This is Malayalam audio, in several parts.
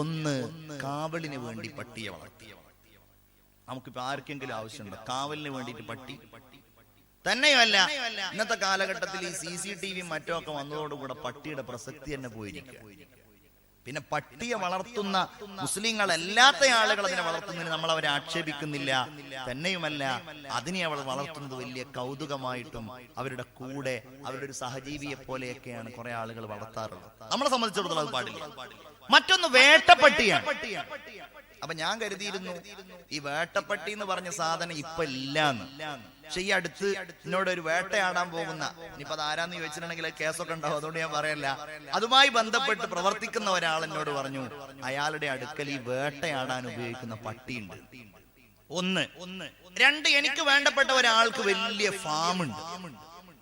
ഒന്ന് കാവലിന് വേണ്ടി പട്ടിയെ വളർത്തി. നമുക്കിപ്പോ ആർക്കെങ്കിലും ആവശ്യമുണ്ടോ കാവലിന് വേണ്ടിയിട്ട് പട്ടി? തന്നെയുമല്ല, ഇന്നത്തെ കാലഘട്ടത്തിൽ ഈ CCTV മറ്റോ ഒക്കെ വന്നതോടുകൂടെ പട്ടിയുടെ പ്രസക്തി തന്നെ പോയിരിക്കുക. പിന്നെ പട്ടിയെ വളർത്തുന്ന മുസ്ലിങ്ങളല്ലാത്ത ആളുകൾ അതിനെ വളർത്തുന്നതിന് നമ്മൾ അവരെ ആക്ഷേപിക്കുന്നില്ല. തന്നെയുമല്ല, അതിനെ അവൾ വളർത്തുന്നത് വലിയ കൗതുകമായിട്ടും അവരുടെ കൂടെ അവരുടെ ഒരു സഹജീവിയെ പോലെയൊക്കെയാണ് കുറെ ആളുകൾ വളർത്താറുള്ളത്. നമ്മളെ സംബന്ധിച്ചിടത്തോളം അത് പാടില്ല. മറ്റൊന്ന് വേട്ടപ്പട്ടിയാണ്. അപ്പൊ ഞാൻ കരുതിയിരുന്നു ഈ വേട്ടപ്പട്ടി എന്ന് പറഞ്ഞ സാധനം ഇപ്പൊ ഇല്ലാന്ന്. പക്ഷെ ഈ അടുത്ത് എന്നോട് ഒരു വേട്ടയാടാൻ പോകുന്ന, ഇനിയിപ്പോ അത് ആരാന്ന് ചോദിച്ചിട്ടുണ്ടെങ്കിൽ കേസൊക്കെ ഉണ്ടാവും, അതുകൊണ്ട് ഞാൻ പറയല്ല, അതുമായി ബന്ധപ്പെട്ട് പ്രവർത്തിക്കുന്ന ഒരാൾ എന്നോട് പറഞ്ഞു അയാളുടെ അടുക്കൽ ഈ വേട്ടയാടാൻ ഉപയോഗിക്കുന്ന പട്ടിയുണ്ട്. ഒന്ന്. രണ്ട്, എനിക്ക് വേണ്ടപ്പെട്ട ഒരാൾക്ക് വലിയ ഫാമുണ്ട്.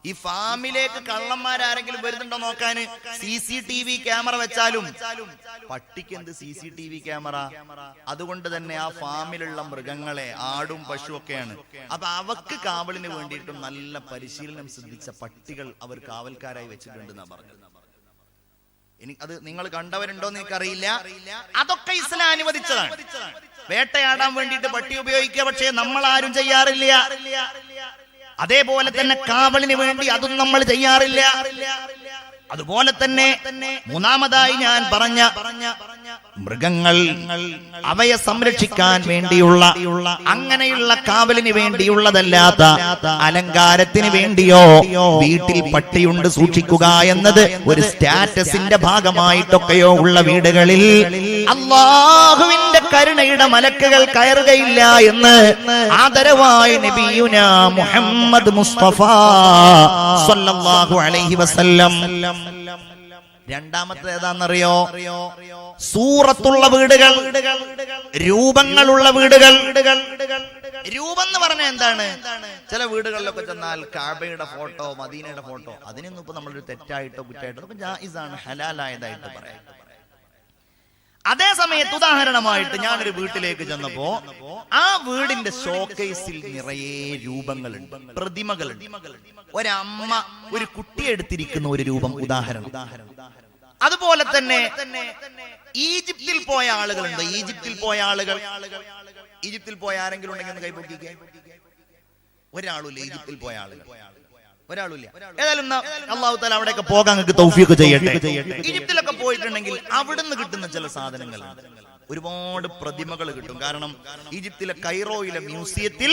ഈ ഫാമിലേക്ക് കള്ളന്മാരാരെങ്കിലും വരുന്നുണ്ടോ നോക്കാന് CCTV ക്യാമറ വെച്ചാലും പട്ടിക്ക് എന്ത് CCTV ക്യാമറ? അതുകൊണ്ട് തന്നെ ആ ഫാമിലുള്ള മൃഗങ്ങളെ, ആടും പശു ഒക്കെയാണ്. അപ്പൊ അവക്ക് കാവലിന് വേണ്ടിയിട്ടും നല്ല പരിശീലനം സിദ്ധിച്ച പട്ടികൾ അവർ കാവൽക്കാരായി വെച്ചിട്ടുണ്ടെന്നാ പറഞ്ഞത്. അത് നിങ്ങൾ കണ്ടവരുണ്ടോന്ന് എനിക്കറിയില്ല. അതൊക്കെ ഇസ്ലാം അനുവദിച്ചതാണ്. വേട്ടയാടാൻ വേണ്ടിയിട്ട് പട്ടി ഉപയോഗിക്കുക, പക്ഷേ നമ്മൾ ആരും ചെയ്യാറില്ല. അതേപോലെ തന്നെ കാവലിന് വേണ്ടി അതും നമ്മൾ ചെയ്യാറില്ല. അതുപോലെ തന്നെ മൂന്നാമതായി ഞാൻ പറഞ്ഞ മൃഗങ്ങൾ, അവയെ സംരക്ഷിക്കാൻ വേണ്ടിയുള്ള അങ്ങനെയുള്ള കാവലിന് വേണ്ടിയുള്ളതല്ലാത്ത അലങ്കാരത്തിന് വേണ്ടിയോ വീട്ടിൽ പട്ടിയുണ്ട് സൂക്ഷിക്കുക എന്നത് ഒരു സ്റ്റാറ്റസിന്റെ ഭാഗമായിട്ടൊക്കെയോ ഉള്ള വീടുകളിൽ അല്ലാഹുവിന്റെ കരുണയുടെ മലക്കുകൾ കയറുകയില്ല എന്ന് ആദരവായ നബിയുനാ മുഹമ്മദ് മുസ്തഫ സല്ലല്ലാഹു അലൈഹി വസല്ലം. രണ്ടാമത്തെ ഏതാണെന്നറിയോ? സൂറത്തുള്ള വീടുകൾ, രൂപങ്ങളുള്ള വീടുകൾ. രൂപം എന്ന് പറഞ്ഞാൽ എന്താണ്? ചില വീടുകളിലൊക്കെ ചെന്നാൽ കാബയുടെ ഫോട്ടോ, മദീനയുടെ ഫോട്ടോ, അതിനൊന്നും ഇപ്പൊ നമ്മളൊരു തെറ്റായിട്ടോ കുറ്റായിട്ടോ ഒക്കെ ജായിസാണ്, ഹലാലായതായിട്ട് പറയാം. അതേ സമയത്ത് ഉദാഹരണമായിട്ട് ഞാനൊരു വീട്ടിലേക്ക് ചെന്നപ്പോ ആ വീടിന്റെ ഷോക്കേസിൽ നിറയെ രൂപങ്ങളുണ്ട്, പ്രതിമകളുണ്ട്. ഒരമ്മ ഒരു കുട്ടിയെ എടുത്തിരിക്കുന്ന ഒരു രൂപം, ഉദാഹരണം. അതുപോലെ തന്നെ ഈജിപ്തിൽ പോയ ആളുകളുണ്ട്. ഈജിപ്തിൽ പോയ ആരെങ്കിലും ഉണ്ടെങ്കിൽ ഒന്ന് കൈപ്പൊക്കിക്കേ. ഒരാളുമില്ല ഈജിപ്തിൽ പോയ ആളുകൾ, ഒരാളില്ല. ഏതായാലും അല്ലാഹു തആല അവിടെയൊക്കെ പോകാൻ നിങ്ങൾക്ക് തൗഫീഖ് ചെയ്യട്ടെ. ഈജിപ്തിലൊക്കെ പോയിട്ടുണ്ടെങ്കിൽ അവിടുന്ന് കിട്ടുന്ന ചില സാധനങ്ങൾ, ഒരുപാട് പ്രതിമകൾ കിട്ടും. കാരണം ഈജിപ്തിലെ കൈറോയിലെ മ്യൂസിയത്തിൽ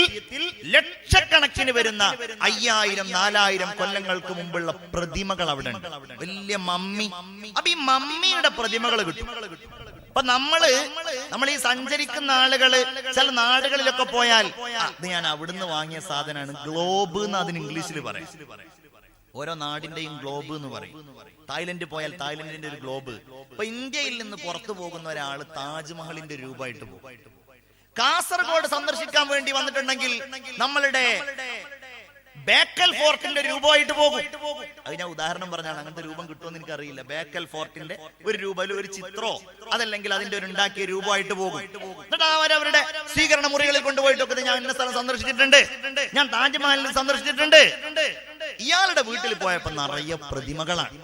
ലക്ഷക്കണക്കിന് വരുന്ന 5000-4000 കൊല്ലങ്ങൾക്ക് മുമ്പുള്ള പ്രതിമകൾ അവിടെ ഉണ്ട്. വലിയ മമ്മി. അപ്പൊ ഈ മമ്മിയുടെ പ്രതിമകൾ കിട്ടും. അപ്പൊ നമ്മൾ ഈ സഞ്ചരിക്കുന്ന ആളുകള് ചില നാടുകളിലൊക്കെ പോയാൽ അത് ഞാൻ അവിടുന്ന് വാങ്ങിയ സാധനമാണ്, ഗ്ലോബ് എന്ന് അതിന് ഇംഗ്ലീഷിൽ പറയും. ഓരോ നാടിന്റെയും ഗ്ലോബ് എന്ന് പറയും. തായ്ലൻഡ് പോയാൽ തായ്ലൻഡിന്റെ ഒരു ഗ്ലോബ്. ഇപ്പൊ ഇന്ത്യയിൽ നിന്ന് പുറത്തു പോകുന്ന ഒരാള് താജ്മഹലിന്റെ രൂപമായിട്ട് പോകും. കാസർഗോഡ് സന്ദർശിക്കാൻ വേണ്ടി വന്നിട്ടുണ്ടെങ്കിൽ നമ്മളുടെ ബേക്കൽ ഫോർട്ടിന്റെ രൂപമായിട്ട് പോകും. അത് ഞാൻ ഉദാഹരണം പറഞ്ഞാണ്, അങ്ങനത്തെ രൂപം കിട്ടുമെന്ന് എനിക്കറിയില്ല. ബേക്കൽ ഫോർട്ടിന്റെ ഒരു രൂപയിൽ ഒരു ചിത്രോ അതല്ലെങ്കിൽ അതിന്റെ ഒരു ഉണ്ടാക്കിയ രൂപമായിട്ട് പോകും. എന്നിട്ട് അവരവരുടെ സ്വീകരണ മുറികളിൽ കൊണ്ടുപോയിട്ടൊക്കെ ഞാൻ ഇന്ന സ്ഥലം സന്ദർശിച്ചിട്ടുണ്ട്, ഞാൻ താജ്മഹലിൽ സന്ദർശിച്ചിട്ടുണ്ട്. ഇയാളുടെ വീട്ടിൽ പോയപ്പോ നിറയെ പ്രതിമകളാണ്.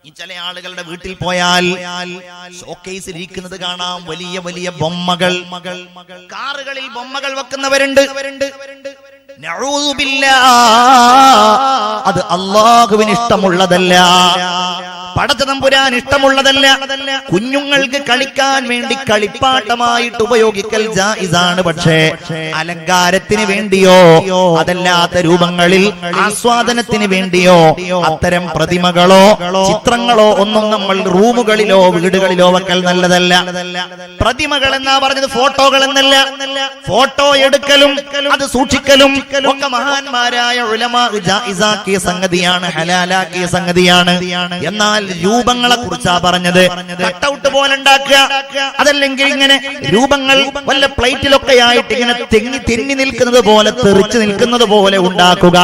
ഈ ചില ആളുകളുടെ വീട്ടിൽ പോയാൽ ഷോക്കേസിൽ ഇരിക്കുന്നത് കാണാം വലിയ വലിയ ബൊമ്മകൾ. കാറുകളിൽ ബൊമ്മകൾ വെക്കുന്നവരുണ്ട്. നഊദു ബില്ലാഹ്, അത് അല്ലാഹുവിന് ഇഷ്ടമുള്ളതല്ല, പടച്ചതമ്പുരാൻ ഇഷ്ടമുള്ളതല്ല. കുഞ്ഞുങ്ങൾക്ക് കളിക്കാൻ വേണ്ടി കളിപ്പാട്ടമായിട്ട് ഉപയോഗിക്കൽ ജായിസാണ്. പക്ഷേ അലങ്കാരത്തിന് വേണ്ടിയോ അതല്ലാത്ത രൂപങ്ങളിൽ ആസ്വാദനത്തിന് വേണ്ടിയോ അത്തരം പ്രതിമകളോ ചിത്രങ്ങളോ ഒന്നും നമ്മൾ റൂമുകളിലോ വീടുകളിലോ വെക്കൽ നല്ലതല്ല. പ്രതിമകൾ എന്നാ പറഞ്ഞത്, ഫോട്ടോകൾ എന്നല്ല. ഫോട്ടോ എടുക്കലും അത് സൂക്ഷിക്കലും ഒക്കെ മഹാന്മാരായ ഉലമാ ജായിസാക്കിയ സംഗതിയാണ്, ഹലാലാക്കിയ സംഗതിയാണ്. എന്നാൽ രൂപങ്ങളെ കുറിച്ചാ പറഞ്ഞത്. കട്ടൗട്ട് പോലെ ഉണ്ടാക്കുക, അതല്ലെങ്കിൽ ഇങ്ങനെ രൂപങ്ങൾ വല്ല പ്ലേറ്റിലൊക്കെ ആയിട്ട് ഇങ്ങനെ തെന്നി നിൽക്കുന്നത് പോലെ, തെറിച്ചു നിൽക്കുന്നത് പോലെ ഉണ്ടാക്കുക.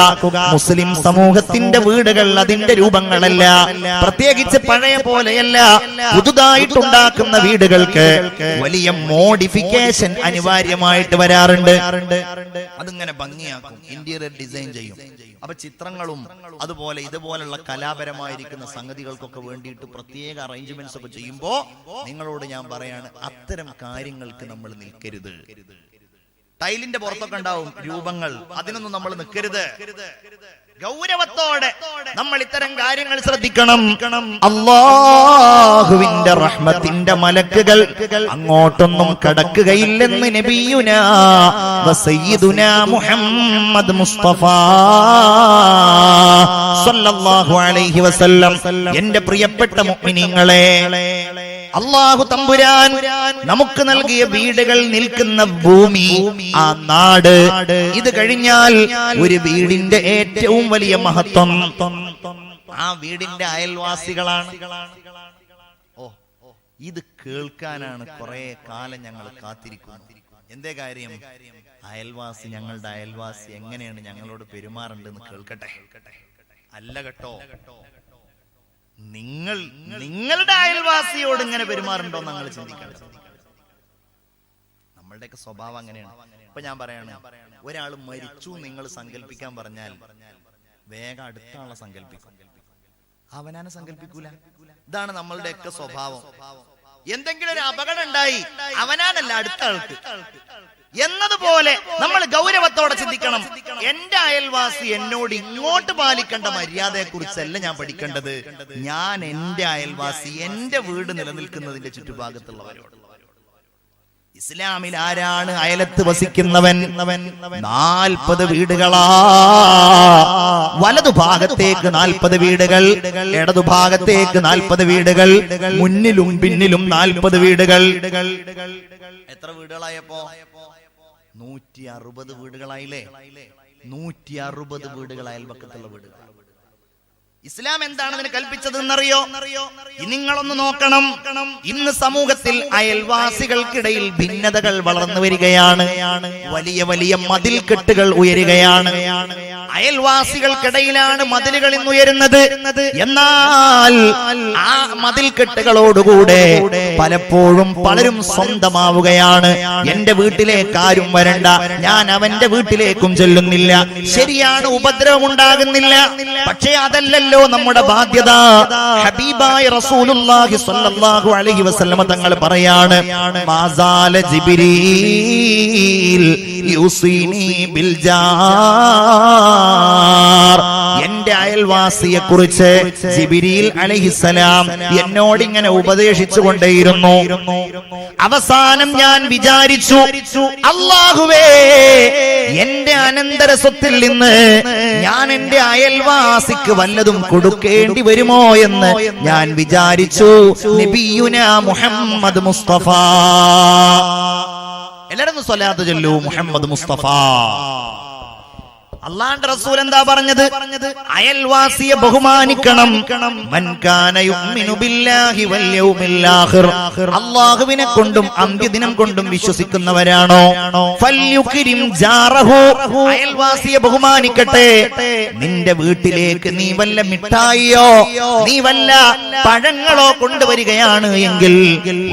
മുസ്ലിം സമൂഹത്തിന്റെ വീടുകൾ അതിന്റെ രൂപങ്ങളല്ല, പ്രത്യേകിച്ച് പഴയ പോലെയല്ല. പുതുതായിട്ടുണ്ടാക്കുന്ന വീടുകൾക്ക് വലിയ മോഡിഫിക്കേഷൻ അനിവാര്യമായിട്ട് വരാറുണ്ട്. അതിങ്ങനെ ഭംഗിയാക്കും, ഇന്റീരിയർ ഡിസൈൻ ചെയ്യും. അപ്പൊ ചിത്രങ്ങളും അതുപോലെ ഇതുപോലുള്ള കലാപരമായിരിക്കുന്ന സംഗതികൾക്കൊക്കെ വേണ്ടിയിട്ട് പ്രത്യേക അറേഞ്ച്മെന്റ്സ് ഒക്കെ ചെയ്യുമ്പോ നിങ്ങളോട് ഞാൻ പറയാണ്, അത്തരം കാര്യങ്ങൾക്ക് നമ്മൾ നിൽക്കരുത്. ടൈലിന്റെ പുറത്തൊക്കെ ഉണ്ടാവും രൂപങ്ങൾ, അതിനൊന്നും നമ്മൾ നിൽക്കരുത്. ഗൗരവത്തോടെ നമ്മൾ ഇത്തരം കാര്യങ്ങൾ ശ്രദ്ധിക്കണം. അല്ലാഹുവിന്റെ റഹ്മത്തിന്റെ മലക്കുകൾ അങ്ങോട്ടൊന്നും കടക്കുകയില്ലെന്ന് നബിയുനാ വസയ്യിദുനാ മുഹമ്മദ് മുസ്തഫ സല്ലല്ലാഹു അലൈഹി വസല്ലം. എന്റെ പ്രിയപ്പെട്ട മുഅ്മിനീങ്ങളെ, അല്ലാഹു തമ്പുരാൻ നമുക്ക് നൽകിയ വീടുകൾ നിൽക്കുന്ന ഭൂമി, ആ നാട്, ഇത് കഴിഞ്ഞാൽ ഒരു വീടിന്റെ ഏറ്റവും വലിയ മഹത്വം ആ വീടിന്റെ അയൽവാസികളാണ്. ഓ, ഇത് കേൾക്കാനാണ് കുറെ കാലം ഞങ്ങൾ കാത്തിരിക്കുന്നത്. എന്തേ കാര്യം? അയൽവാസി, ഞങ്ങളുടെ അയൽവാസി എങ്ങനെയാണ് ഞങ്ങളോട് പെരുമാറേണ്ടതെന്ന് കേൾക്കട്ടെ. അല്ല കേട്ടോ, നിങ്ങളുടെ അയൽവാസിയോട് ഇങ്ങനെ പെരുമാറുണ്ടോ ഞങ്ങൾ ചിന്തിക്കണം. നമ്മളുടെയൊക്കെ സ്വഭാവം അങ്ങനെയാണ്. ഇപ്പൊ ഞാൻ പറയാണ്, ഒരാൾ മരിച്ചു നിങ്ങൾ സങ്കല്പിക്കാൻ പറഞ്ഞാൽ വേഗം അടുത്ത ആളെ സങ്കല്പിക്കും, അവനാനെ സങ്കല്പിക്കൂല. ഇതാണ് നമ്മളുടെയൊക്കെ സ്വഭാവം. എന്തെങ്കിലും ഒരു അപകടം ഉണ്ടായി, അവനാനല്ല അടുത്ത ആൾക്ക് എന്നതുപോലെ നമ്മൾ ഗൗരവത്തോടെ ചിന്തിക്കണം. എന്റെ അയൽവാസി എന്നോട് ഇങ്ങോട്ട് പാലിക്കേണ്ട മര്യാദയെ കുറിച്ചല്ല ഞാൻ പഠിക്കേണ്ടത്. ഞാൻ എന്റെ അയൽവാസി, എന്റെ വീട് നിലനിൽക്കുന്നതിന്റെ ചുറ്റുഭാഗത്തുള്ളവരോട്. ഇസ്ലാമിൽ ആരാണ് അയലത്ത് വസിക്കുന്നവൻ? 40 വീടുകളാ. വലതുഭാഗത്തേക്ക് 40 വീടുകൾ, ഇടതുഭാഗത്തേക്ക് 40 വീടുകൾ, മുന്നിലും പിന്നിലും 40 വീടുകൾ. എത്ര വീടുകളായപ്പോ? 160 വീടുകളായില്ലേ? 160 വീടുകൾ അയൽപക്കത്തുള്ള വീടുകൾ. ഇസ്ലാം എന്താണ് അതിന് കൽപ്പിച്ചത് എന്നറിയോ? നിങ്ങളൊന്ന് നോക്കണം. ഇന്ന് സമൂഹത്തിൽ അയൽവാസികൾക്കിടയിൽ ഭിന്നതകൾ വളർന്നു വരികയാണ്. വലിയ വലിയ മതിൽക്കെട്ടുകൾ ഉയരുകയാണ്. അയൽവാസികൾക്കിടയിലാണ് മതിലുകൾ ഇന്ന് ഉയരുന്നത്. എന്നാൽ ആ മതിൽക്കെട്ടുകളോടുകൂടെ പലപ്പോഴും പലരും സ്വന്തമാവുകയാണ്. എന്റെ വീട്ടിലേക്ക് ആരും വരണ്ട, ഞാൻ അവന്റെ വീട്ടിലേക്കും ചെല്ലുന്നില്ല. ശരിയാണ്, ഉപദ്രവം ഉണ്ടാകുന്നില്ല. പക്ഷേ അതല്ലല്ലോ നമ്മുടെ ബാധ്യത. ഹബീബായ റസൂലുള്ളാഹി സ്വല്ലല്ലാഹു അലൈഹി വസല്ലമ തങ്ങൾ പറയാണ്, മാസാല ജിബ്രീൽ യുസീനി ബിൽ ജാർ. എന്റെ അയൽവാസിയെ കുറിച്ച് ജിബ്രീൽ അലൈഹിസ്സലാം എന്നോട് ഇങ്ങനെ ഉപദേശിച്ചു കൊണ്ടേയിരുന്നു. അവസാനം ഞാൻ വിചാരിച്ചു, അല്ലാഹുവേ, എന്റെ അനന്തര സ്വത്തിൽ നിന്ന് ഞാൻ എന്റെ അയൽവാസിക്ക് വല്ലതും കൊടുക്കേണ്ടി വരുമോ എന്ന് ഞാൻ വിചാരിച്ചു. നബിയുനാ മുഹമ്മദ് മുസ്തഫ. എല്ലാവരും സ്വലാത്ത് ചൊല്ലൂ, മുഹമ്മദ് മുസ്തഫ. അല്ലാഹുവിന്റെ റസൂൽ എന്താ പറഞ്ഞത്? അയൽവാസിയെ ബഹുമാനിക്കണം. മൻ കാന യുഅ്മിനു ബില്ലാഹി വൽ യൗമിൽ ആഖിർ. അല്ലാഹുവിനെ കൊണ്ടും അന്ത്യദിനം കൊണ്ടും വിശ്വസിക്കുന്നവരാണോ, ഫൽയുക്രിം ജാറഹു. അയൽവാസിയെ ബഹുമാനിക്കട്ടെ. നിന്റെ വീട്ടിലേക്ക് നീ വല്ല മിഠായിയോ നീ വല്ല പഴങ്ങളോ കൊണ്ടുവരികയാണ് എങ്കിൽ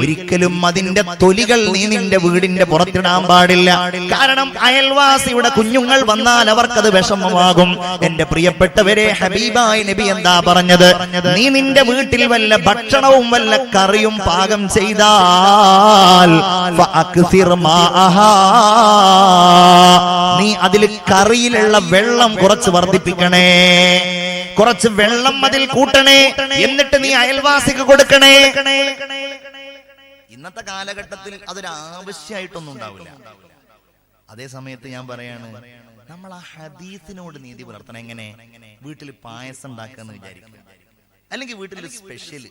ഒരിക്കലും അതിന്റെ തൊലികൾ നീ നിന്റെ വീടിന്റെ പുറത്തിടാൻ പാടില്ല. കാരണം അയൽവാസിയുടെ കുഞ്ഞുങ്ങൾ വന്നാൽ അവർക്ക് അത് വിഷമമാകും. എന്റെ പ്രിയപ്പെട്ടവരെ, ഹബീബായ നബി എന്താ പറഞ്ഞത്? നീ നിന്റെ വീട്ടിൽ വല്ല ഭക്ഷണവും വല്ല കറിയും പാകം ചെയ്താൽ നീ അതിൽ കറിയിലുള്ള വെള്ളം കുറച്ച് വർദ്ധിപ്പിക്കണേ, കുറച്ച് വെള്ളം അതിൽ കൂട്ടണേ, എന്നിട്ട് നീ അയൽവാസിക്ക് കൊടുക്കണേ. ഇന്നത്തെ കാലഘട്ടത്തിൽ അതൊരു ആവശ്യമായിട്ടൊന്നും ഉണ്ടാവില്ല. അതേ സമയത്ത് ഞാൻ പറയാണ്, നമ്മൾ ആ ഹദീസിനോട് നീതി പുലർത്തണം. എങ്ങനെ? വീട്ടിൽ പായസം ഉണ്ടാക്കാന്ന് വിചാരിക്കും, അല്ലെങ്കിൽ വീട്ടിൽ സ്പെഷ്യൽ.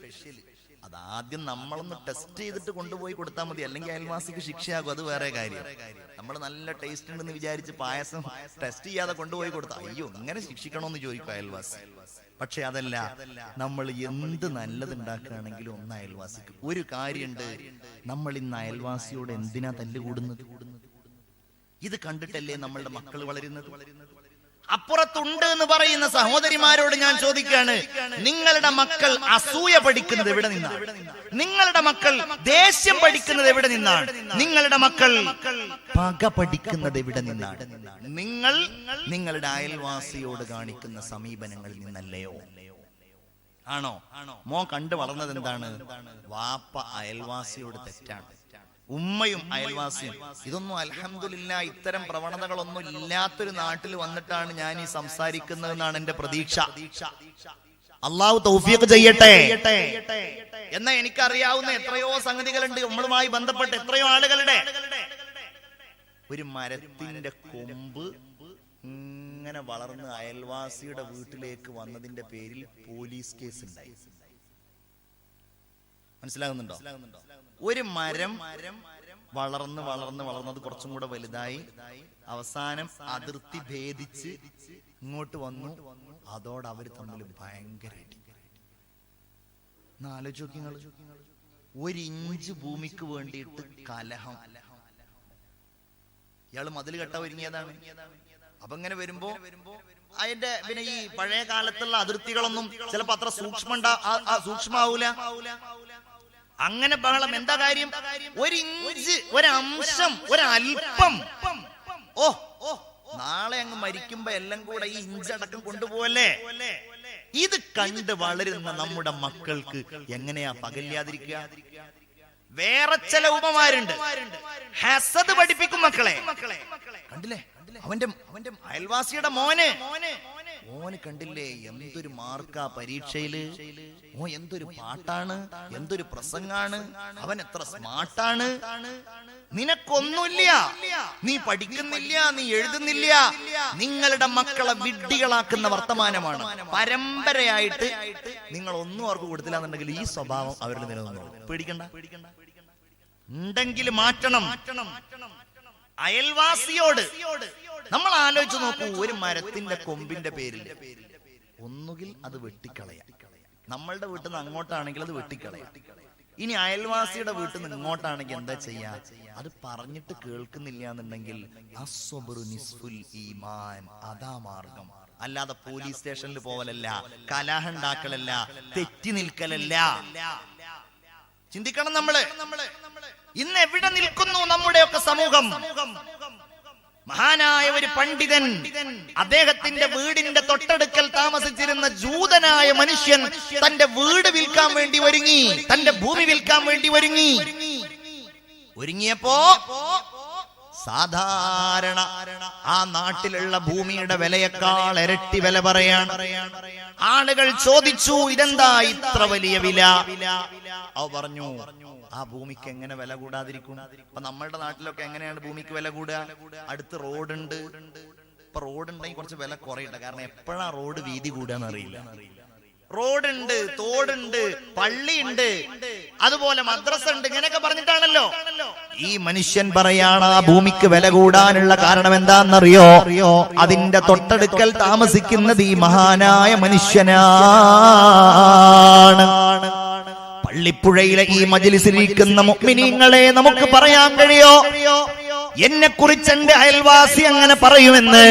അതാദ്യം നമ്മളൊന്ന് ടെസ്റ്റ് ചെയ്തിട്ട് കൊണ്ടുപോയി കൊടുത്താൽ മതി, അല്ലെങ്കിൽ അയൽവാസിക്ക് ശിക്ഷയാകും. അത് വേറെ കാര്യം. നമ്മൾ നല്ല ടേസ്റ്റ് ഉണ്ടെന്ന് വിചാരിച്ച് പായസം ടെസ്റ്റ് ചെയ്യാതെ കൊണ്ടുപോയി കൊടുത്താൽ അയ്യോ ഇങ്ങനെ ശിക്ഷിക്കണോന്ന് ചോദിക്കും അയൽവാസി. പക്ഷെ അതല്ല, നമ്മൾ എന്ത് നല്ലത് ഉണ്ടാക്കുകയാണെങ്കിലും ഒന്ന് അയൽവാസിക്ക്. ഒരു കാര്യമുണ്ട്, നമ്മൾ ഇന്ന് അയൽവാസിയോട് എന്തിനാ തല്ലുകൂടുന്നത്? ഇത് കണ്ടിട്ടല്ലേ നമ്മളുടെ മക്കൾ വളരുന്നത്? അപ്പുറത്തുണ്ട് എന്ന് പറയുന്ന സഹോദരിമാരോട് ഞാൻ ചോദിക്കുകയാണ്, നിങ്ങളുടെ മക്കൾ അസൂയ പഠിക്കുന്നത് എവിടെ നിന്നാണ്? നിങ്ങളുടെ മക്കൾ ദേഷ്യം പഠിക്കുന്നത് എവിടെ നിന്നാണ്? നിങ്ങളുടെ മക്കൾ പക പഠിക്കുന്നത് എവിടെ നിന്നാണ്? നിങ്ങൾ നിങ്ങളുടെ അയൽവാസിയോട് കാണിക്കുന്ന സമീപനങ്ങളിൽ നിന്നല്ലയോ? ആണോ? മോൻ കണ്ടു വളർന്നത് എന്താണ്? വാപ്പ അയൽവാസിയോട് തെറ്റാണ്, ഉമ്മയും അയൽവാസിയും. ഇതൊന്നും അൽഹംദുലില്ലാ ഇത്തരം പ്രവണതകളൊന്നും ഇല്ലാത്തൊരു നാട്ടിൽ വന്നിട്ടാണ് ഞാൻ ഈ സംസാരിക്കുന്നതെന്നാണ് എന്റെ പ്രതീക്ഷ. അള്ളാഹു തൗഫീഖ് ചെയ്യട്ടെ. എന്നാൽ എനിക്കറിയാവുന്ന എത്രയോ സംഗതികളുണ്ട് നമ്മളുമായി ബന്ധപ്പെട്ട്, എത്രയോ ആളുകളുടെ ഒരു മരത്തിന്റെ കൊമ്പ് ഇങ്ങനെ വളർന്ന് അയൽവാസിയുടെ വീട്ടിലേക്ക് വന്നതിന്റെ പേരിൽ പോലീസ് കേസ് ഉണ്ടായി. മനസ്സിലാകുന്നുണ്ടോ? ഒരു മരം വളർന്ന് വളർന്ന് വളർന്നത് കുറച്ചും കൂടെ വലുതായി അവസാനം അതിർത്തി ഭേദിച്ച് ഇങ്ങോട്ട് വന്നു. അതോടെ അവർ തമ്മിൽ ഭയങ്കര ആലോചിച്ച് നിങ്ങൾ, 1 ഇഞ്ച് ഭൂമിക്ക് വേണ്ടിയിട്ട് കലഹം. ഇയാള് മതിൽ കെട്ടാൻ ഒരുങ്ങിയതാണ്. അപ്പൊ ഇങ്ങനെ വരുമ്പോ അതിന്റെ പിന്നെ ഈ പഴയ കാലത്തുള്ള അതിർത്തികളൊന്നും ചിലപ്പോ അത്ര സൂക്ഷ്മാവൂല. അങ്ങനെ ബഹളം. എന്താ കാര്യം? 1 ഇഞ്ച്, ഒരംശം, ഒരൽപ്പം. ഓ നാളെ അങ്ങ് മരിക്കുമ്പോ എല്ലാം കൂടെ ഈ ഇഞ്ചടക്കം കൊണ്ടുപോവല്ലേ? ഇത് കണ്ട് വളരുന്ന നമ്മുടെ മക്കൾക്ക് എങ്ങനെയാ പകല്ലാതിരിക്കുക? വേറെ ചില ഉപമാരുണ്ട്, ഹസദ് പഠിപ്പിക്കും മക്കളെ. കണ്ടില്ലേ അവന്റെ അയൽവാസിയുടെ മോന് കണ്ടില്ലേ എന്തൊരു മാർക്കാ പരീക്ഷയില്, എന്തൊരു പാട്ടാണ്, എന്തൊരു പ്രസംഗാണ്, അവൻ എത്ര സ്മാർട്ടാണ്. നിനക്കൊന്നുമില്ല, നീ പഠിക്കുന്നില്ല, നീ എഴുതുന്നില്ല. നിങ്ങളുടെ മക്കളെ വിഡ്ഢികളാക്കുന്ന വർത്തമാനമാണ്. പരമ്പരയായിട്ട് നിങ്ങൾ ഒന്നും അവർക്ക് കൊടുത്തില്ല എന്നുണ്ടെങ്കിൽ ഈ സ്വഭാവം അവരുടെ നിലനിന്നോളും. പേടിക്കണ്ട, ഉണ്ടെങ്കിൽ മാറ്റണം. അയൽവാസിയോട് നമ്മൾ ആലോചിച്ച് നോക്കൂ, ഒരു മരത്തിന്റെ കൊമ്പിന്റെ പേരിൽ ഒന്നുകിൽ അത് വെട്ടിക്കളയാം. നമ്മളുടെ വീട്ടിൽ നിന്ന് അങ്ങോട്ടാണെങ്കിൽ അത് വെട്ടിക്കളയാം. ഇനി അയൽവാസിയുടെ വീട്ടിൽ നിന്ന് ഇങ്ങോട്ടാണെങ്കിൽ എന്താ ചെയ്യാ? അത് പറഞ്ഞിട്ട് കേൾക്കുന്നില്ല എന്നുണ്ടെങ്കിൽ അസ്വബ്റു നിസ്ഫുൽ ഈമാൻ, അതാ മാർഗം. അല്ലാതെ പോലീസ് സ്റ്റേഷനിൽ പോവലല്ല, കലഹം ഉണ്ടാക്കലല്ല, തെറ്റി നിൽക്കലല്ല. ചിന്തിക്കണം നമ്മള്. ഇന്ന് എവിടെ നിൽക്കുന്നു നമ്മുടെയൊക്കെ സമൂഹം? മഹാനായ ഒരു പണ്ഡിതൻ, അദ്ദേഹത്തിന്റെ വീടിന്റെ തൊട്ടടുക്കൽ താമസിച്ചിരുന്ന ജൂതനായ മനുഷ്യൻ തന്റെ വീട് വിൽക്കാൻ വേണ്ടി ഒരുങ്ങി, തന്റെ ഭൂമി വിൽക്കാൻ വേണ്ടി ഒരുങ്ങിയപ്പോ സാധാരണ ആ നാട്ടിലുള്ള ഭൂമിയുടെ വിലയേക്കാൾ ഇരട്ടി വില പറയാണ്. ആളുകൾ ചോദിച്ചു, ഇതെന്താ ഇത്ര വലിയ വില? അവ പറഞ്ഞു, ആ ഭൂമിക്ക് എങ്ങനെ വില കൂടാതിരിക്കും? അപ്പൊ നമ്മളുടെ നാട്ടിലൊക്കെ എങ്ങനെയാണ് ഭൂമിക്ക് വില കൂടുക? അടുത്ത് റോഡുണ്ട്. ഇപ്പൊ റോഡുണ്ടെങ്കിൽ കുറച്ച് വില കുറയട്ടെ, കാരണം എപ്പോഴാ റോഡ് വീതി കൂടാന്ന് അറിയില്ല. റോഡുണ്ട്, തോടുണ്ട്, പള്ളിയുണ്ട്, അതുപോലെ മദ്രസ ഉണ്ട്, ഇങ്ങനെയൊക്കെ പറഞ്ഞിട്ടാണല്ലോ. ഈ മനുഷ്യൻ പറയാണ്, ആ ഭൂമിക്ക് വില കൂടാനുള്ള കാരണം എന്താണെന്നറിയോ? അതിന്റെ തൊട്ടടുക്കൽ താമസിക്കുന്നത് ഈ മഹാനായ മനുഷ്യനാണ്. പള്ളിപ്പുഴയിലെ ഈ മജ്‌ലിസിലിരിക്കുന്ന മുഅ്മിനീങ്ങളെ നമുക്ക് പറയാൻ കഴിയോ, എന്നെ കുറിച്ച് എന്റെ അയൽവാസി അങ്ങനെ പറയുമെന്ന്?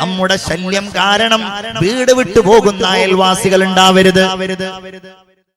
നമ്മുടെ ശല്യം കാരണം വീട് വിട്ടു പോകുന്ന അയൽവാസികൾ ഉണ്ടാവരുത്.